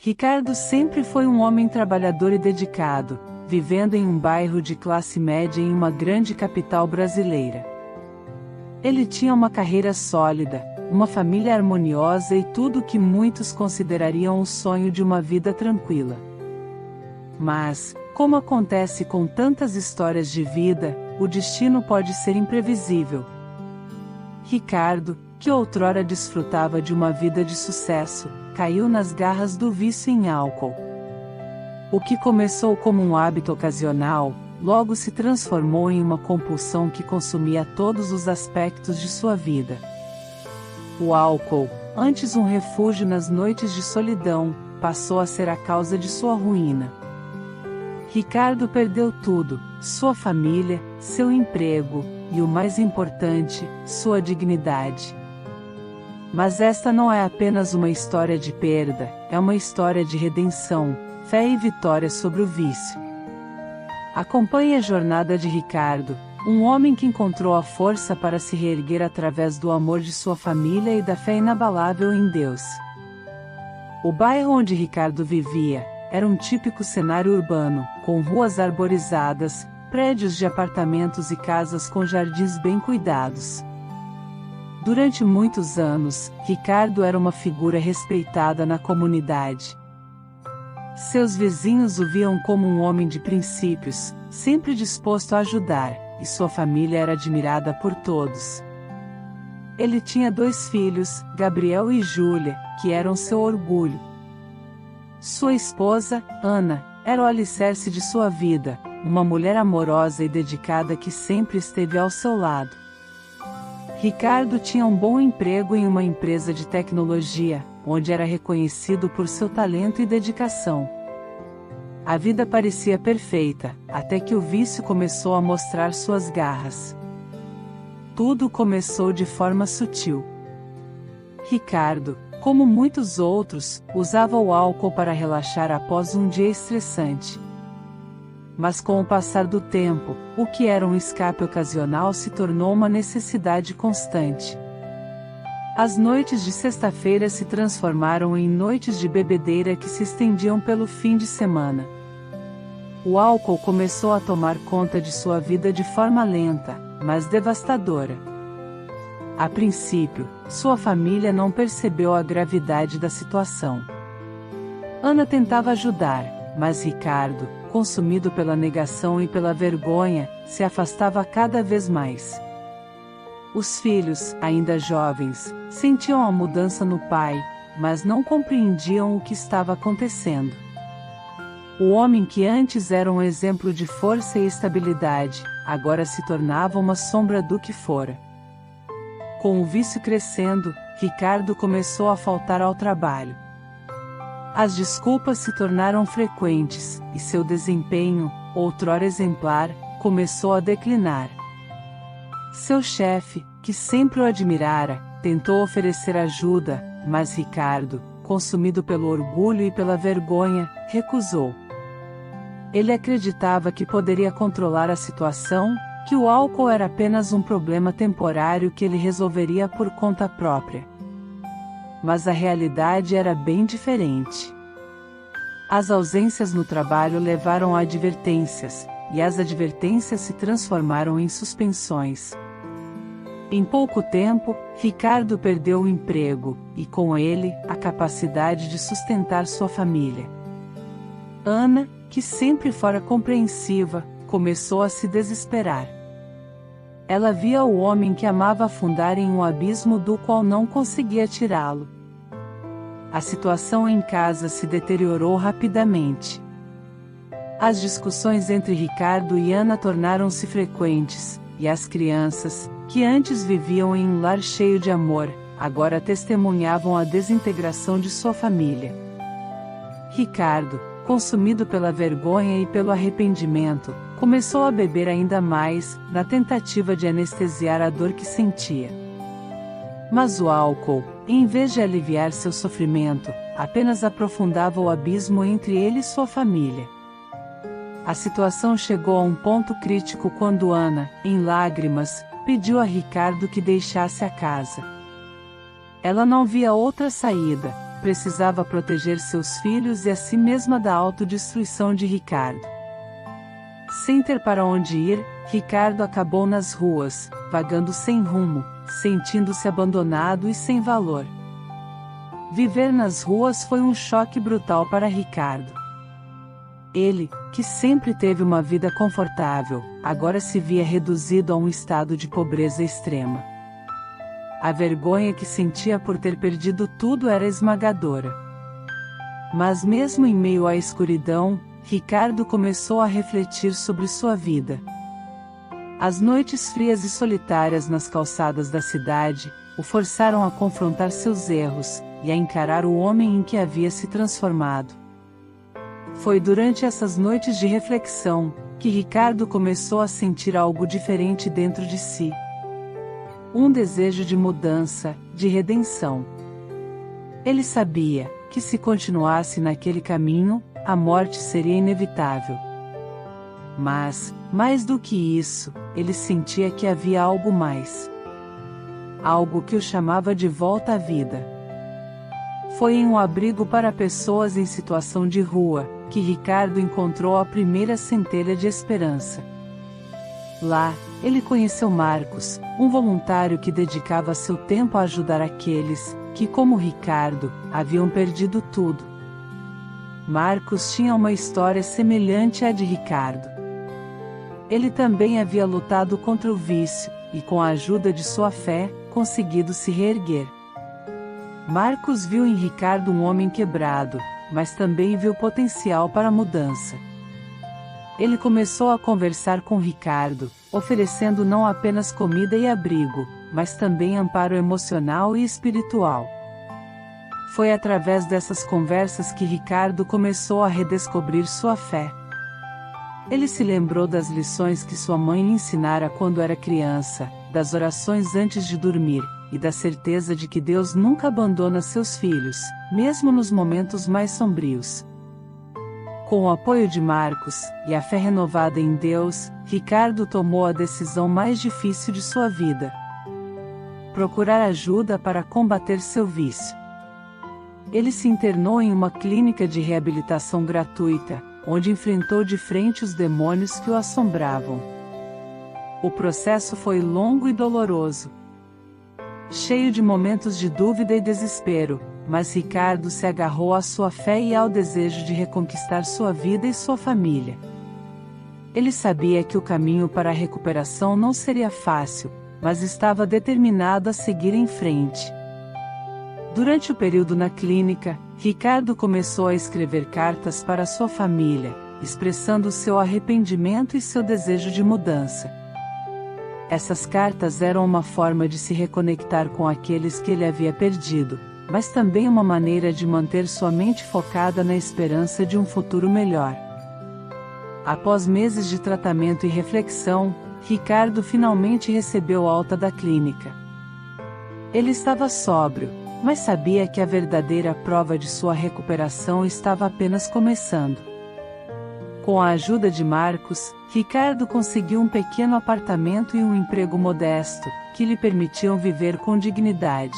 Ricardo sempre foi um homem trabalhador e dedicado, vivendo em um bairro de classe média em uma grande capital brasileira. Ele tinha uma carreira sólida, uma família harmoniosa e tudo o que muitos considerariam o sonho de uma vida tranquila. Mas, como acontece com tantas histórias de vida, o destino pode ser imprevisível. Ricardo, que outrora desfrutava de uma vida de sucesso, caiu nas garras do vício em álcool. O que começou como um hábito ocasional, logo se transformou em uma compulsão que consumia todos os aspectos de sua vida. O álcool, antes um refúgio nas noites de solidão, passou a ser a causa de sua ruína. Ricardo perdeu tudo: sua família, seu emprego e, o mais importante, sua dignidade. Mas esta não é apenas uma história de perda, é uma história de redenção, fé e vitória sobre o vício. Acompanhe a jornada de Ricardo, um homem que encontrou a força para se reerguer através do amor de sua família e da fé inabalável em Deus. O bairro onde Ricardo vivia era um típico cenário urbano, com ruas arborizadas, prédios de apartamentos e casas com jardins bem cuidados. Durante muitos anos, Ricardo era uma figura respeitada na comunidade. Seus vizinhos o viam como um homem de princípios, sempre disposto a ajudar, e sua família era admirada por todos. Ele tinha 2 filhos, Gabriel e Júlia, que eram seu orgulho. Sua esposa, Ana, era o alicerce de sua vida, uma mulher amorosa e dedicada que sempre esteve ao seu lado. Ricardo tinha um bom emprego em uma empresa de tecnologia, onde era reconhecido por seu talento e dedicação. A vida parecia perfeita, até que o vício começou a mostrar suas garras. Tudo começou de forma sutil. Ricardo, como muitos outros, usava o álcool para relaxar após um dia estressante. Mas com o passar do tempo, o que era um escape ocasional se tornou uma necessidade constante. As noites de sexta-feira se transformaram em noites de bebedeira que se estendiam pelo fim de semana. O álcool começou a tomar conta de sua vida de forma lenta, mas devastadora. A princípio, sua família não percebeu a gravidade da situação. Ana tentava ajudar, mas Ricardo, consumido pela negação e pela vergonha, se afastava cada vez mais. Os filhos, ainda jovens, sentiam a mudança no pai, mas não compreendiam o que estava acontecendo. O homem que antes era um exemplo de força e estabilidade, agora se tornava uma sombra do que fora. Com o vício crescendo, Ricardo começou a faltar ao trabalho. As desculpas se tornaram frequentes, e seu desempenho, outrora exemplar, começou a declinar. Seu chefe, que sempre o admirara, tentou oferecer ajuda, mas Ricardo, consumido pelo orgulho e pela vergonha, recusou. Ele acreditava que poderia controlar a situação, que o álcool era apenas um problema temporário que ele resolveria por conta própria. Mas a realidade era bem diferente. As ausências no trabalho levaram a advertências, e as advertências se transformaram em suspensões. Em pouco tempo, Ricardo perdeu o emprego, e com ele, a capacidade de sustentar sua família. Ana, que sempre fora compreensiva, começou a se desesperar. Ela via o homem que amava afundar em um abismo do qual não conseguia tirá-lo. A situação em casa se deteriorou rapidamente. As discussões entre Ricardo e Ana tornaram-se frequentes, e as crianças, que antes viviam em um lar cheio de amor, agora testemunhavam a desintegração de sua família. Ricardo, consumido pela vergonha e pelo arrependimento, começou a beber ainda mais, na tentativa de anestesiar a dor que sentia. Mas o álcool, em vez de aliviar seu sofrimento, apenas aprofundava o abismo entre ele e sua família. A situação chegou a um ponto crítico quando Ana, em lágrimas, pediu a Ricardo que deixasse a casa. Ela não via outra saída, precisava proteger seus filhos e a si mesma da autodestruição de Ricardo. Sem ter para onde ir, Ricardo acabou nas ruas, vagando sem rumo, sentindo-se abandonado e sem valor. Viver nas ruas foi um choque brutal para Ricardo. Ele, que sempre teve uma vida confortável, agora se via reduzido a um estado de pobreza extrema. A vergonha que sentia por ter perdido tudo era esmagadora. Mas mesmo em meio à escuridão, Ricardo começou a refletir sobre sua vida. As noites frias e solitárias nas calçadas da cidade o forçaram a confrontar seus erros e a encarar o homem em que havia se transformado. Foi durante essas noites de reflexão que Ricardo começou a sentir algo diferente dentro de si. Um desejo de mudança, de redenção. Ele sabia que se continuasse naquele caminho, a morte seria inevitável. Mas, mais do que isso, ele sentia que havia algo mais. Algo que o chamava de volta à vida. Foi em um abrigo para pessoas em situação de rua que Ricardo encontrou a primeira centelha de esperança. Lá, ele conheceu Marcos, um voluntário que dedicava seu tempo a ajudar aqueles que, como Ricardo, haviam perdido tudo. Marcos tinha uma história semelhante à de Ricardo. Ele também havia lutado contra o vício, e com a ajuda de sua fé, conseguido se reerguer. Marcos viu em Ricardo um homem quebrado, mas também viu potencial para a mudança. Ele começou a conversar com Ricardo, oferecendo não apenas comida e abrigo, mas também amparo emocional e espiritual. Foi através dessas conversas que Ricardo começou a redescobrir sua fé. Ele se lembrou das lições que sua mãe lhe ensinara quando era criança, das orações antes de dormir, e da certeza de que Deus nunca abandona seus filhos, mesmo nos momentos mais sombrios. Com o apoio de Marcos, e a fé renovada em Deus, Ricardo tomou a decisão mais difícil de sua vida: procurar ajuda para combater seu vício. Ele se internou em uma clínica de reabilitação gratuita, onde enfrentou de frente os demônios que o assombravam. O processo foi longo e doloroso, cheio de momentos de dúvida e desespero, mas Ricardo se agarrou à sua fé e ao desejo de reconquistar sua vida e sua família. Ele sabia que o caminho para a recuperação não seria fácil, mas estava determinado a seguir em frente. Durante o período na clínica, Ricardo começou a escrever cartas para sua família, expressando seu arrependimento e seu desejo de mudança. Essas cartas eram uma forma de se reconectar com aqueles que ele havia perdido, mas também uma maneira de manter sua mente focada na esperança de um futuro melhor. Após meses de tratamento e reflexão, Ricardo finalmente recebeu alta da clínica. Ele estava sóbrio, mas sabia que a verdadeira prova de sua recuperação estava apenas começando. Com a ajuda de Marcos, Ricardo conseguiu um pequeno apartamento e um emprego modesto, que lhe permitiam viver com dignidade.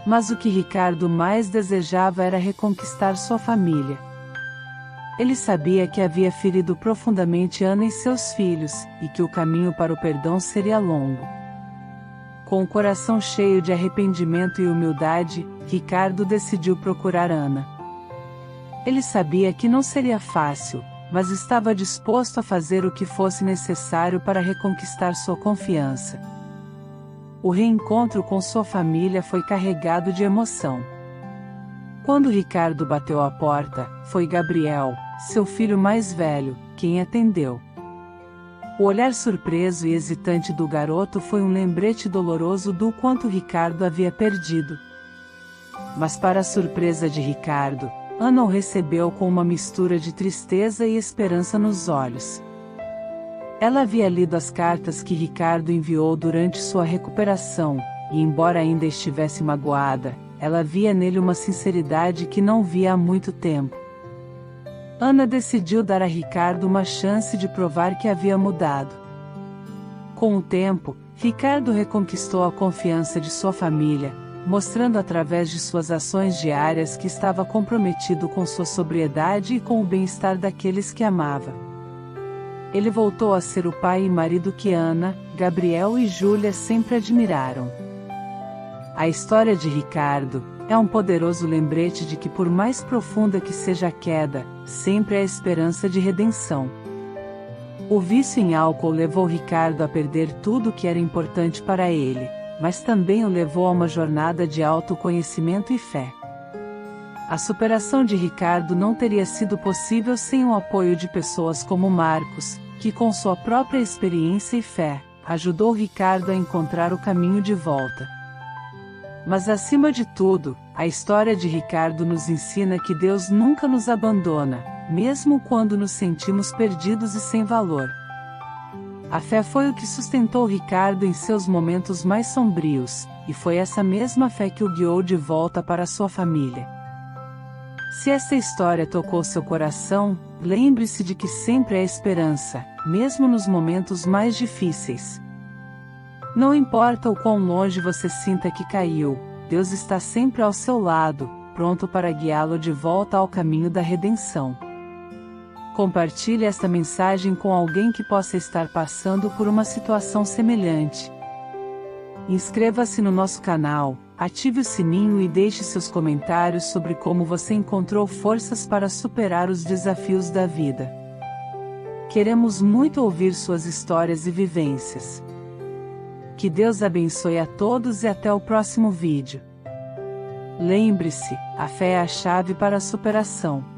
Mas o que Ricardo mais desejava era reconquistar sua família. Ele sabia que havia ferido profundamente Ana e seus filhos, e que o caminho para o perdão seria longo. Com o coração cheio de arrependimento e humildade, Ricardo decidiu procurar Ana. Ele sabia que não seria fácil, mas estava disposto a fazer o que fosse necessário para reconquistar sua confiança. O reencontro com sua família foi carregado de emoção. Quando Ricardo bateu à porta, foi Gabriel, seu filho mais velho, quem atendeu. O olhar surpreso e hesitante do garoto foi um lembrete doloroso do quanto Ricardo havia perdido. Mas para a surpresa de Ricardo, Ana o recebeu com uma mistura de tristeza e esperança nos olhos. Ela havia lido as cartas que Ricardo enviou durante sua recuperação, e embora ainda estivesse magoada, ela via nele uma sinceridade que não via há muito tempo. Ana decidiu dar a Ricardo uma chance de provar que havia mudado. Com o tempo, Ricardo reconquistou a confiança de sua família, mostrando através de suas ações diárias que estava comprometido com sua sobriedade e com o bem-estar daqueles que amava. Ele voltou a ser o pai e marido que Ana, Gabriel e Júlia sempre admiraram. A história de Ricardo é um poderoso lembrete de que, por mais profunda que seja a queda, sempre há esperança de redenção. O vício em álcool levou Ricardo a perder tudo o que era importante para ele, mas também o levou a uma jornada de autoconhecimento e fé. A superação de Ricardo não teria sido possível sem o apoio de pessoas como Marcos, que com sua própria experiência e fé, ajudou Ricardo a encontrar o caminho de volta. Mas acima de tudo, a história de Ricardo nos ensina que Deus nunca nos abandona, mesmo quando nos sentimos perdidos e sem valor. A fé foi o que sustentou Ricardo em seus momentos mais sombrios, e foi essa mesma fé que o guiou de volta para sua família. Se essa história tocou seu coração, lembre-se de que sempre há esperança, mesmo nos momentos mais difíceis. Não importa o quão longe você sinta que caiu, Deus está sempre ao seu lado, pronto para guiá-lo de volta ao caminho da redenção. Compartilhe esta mensagem com alguém que possa estar passando por uma situação semelhante. Inscreva-se no nosso canal, ative o sininho e deixe seus comentários sobre como você encontrou forças para superar os desafios da vida. Queremos muito ouvir suas histórias e vivências. Que Deus abençoe a todos e até o próximo vídeo. Lembre-se, a fé é a chave para a superação.